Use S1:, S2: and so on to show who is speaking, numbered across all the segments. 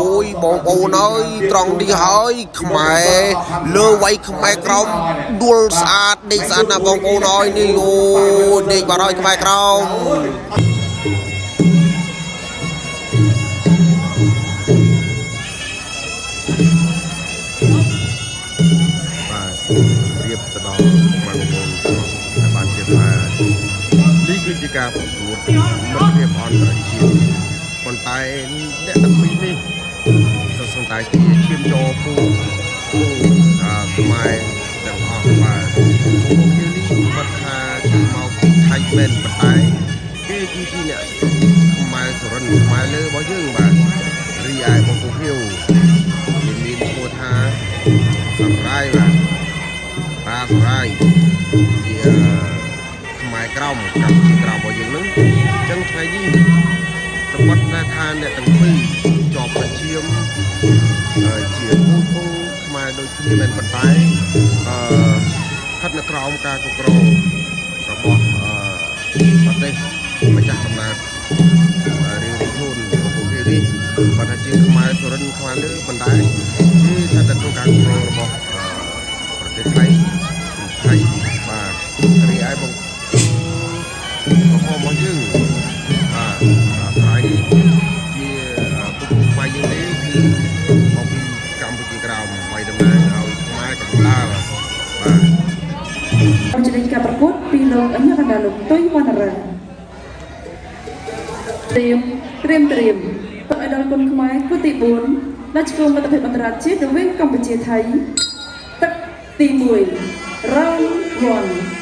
S1: ôi bồ nói tròn đi hỏi mẹ lơ quay mẹ không đua sát đi sát là bồ nói đi ôi đi vào nói mẹ không
S2: រៀបទៅដល់បងប្អូនដែលបានជិះថានេះគឺជាការប្រកួតមិត្តភាពអន្តរជាតិប៉ុន្តែអ្នកទាំងពីរនេះសង្ស័យជាឈាមចូលពូខ្មែរទាំងអស់បាទពួកគេនេះបាត់ថាគឺមកពីថៃមែនប៉ុន្តែគេគឺជាអ្នកខ្មែរសុរិនខ្មែរលើរបស់យើងបាទរីឯបងពូភៀវមានឈ្មោះថាសម្រាយបាទតាសម្រាយជាខ្មែរក្រមកម្ពុជាក្រមរបស់យើងនឹងអញ្ចឹងថ្ងៃនេះសម្បត្តិដែលថាអ្នកទាំងពីរជាប់ប្រជៀមជាពូពងខ្មែរដូចគ្នាមែនប៉ុន្តែស្ថិតនៅក្រោមការគ្រប់គ្រងរបស់ប្រទេសម្ចាស់កំណើតរៀងៗខ្លួនរបស់ពួកគេនេះបើថាជាខ្មែរសុរិនខ្មែរលើប៉ុន្តែគឺស្ថិតនៅក្នុងការគ្រប់គ្រងរបស់ប្រទេសថៃបាទរីឯបងរបស់យើងបាទថ្ងៃនេះជាពុកខ្មែរយើងនេះគឺមកពីកម្ពុជាក្រោមហើយតំណាងឲ្យខ្មែរកណ្ដាលបាទ
S3: ជំនាញការប្រកួតពីលោកអញ្ញកណ្ដាលលោកទុយវណ្ណរាត្រៀមបអដល់គុណខ្មែរគូទី4ដែលឆ្លងមិត្តភាពអន្តរជាតិរវាងកម្ពុជាថៃទឹកទី1 round 1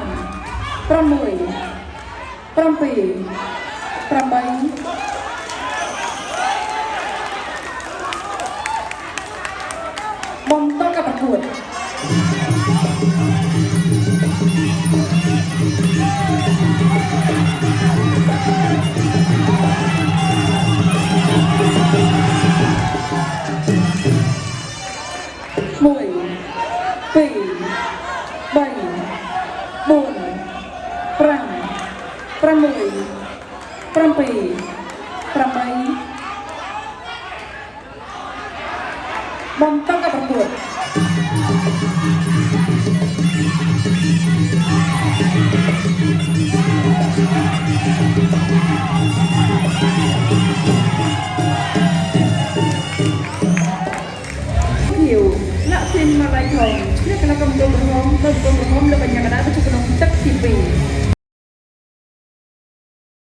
S3: 6 7 8បំតกับประกวด1 2 3 4 5 6 7 8បំតกับประกวดหิวและซินมาลายทองเรียกกระกำดงกระหอมเติมกระหอมและบรรยากาศประชุมกระหอมตักทีปี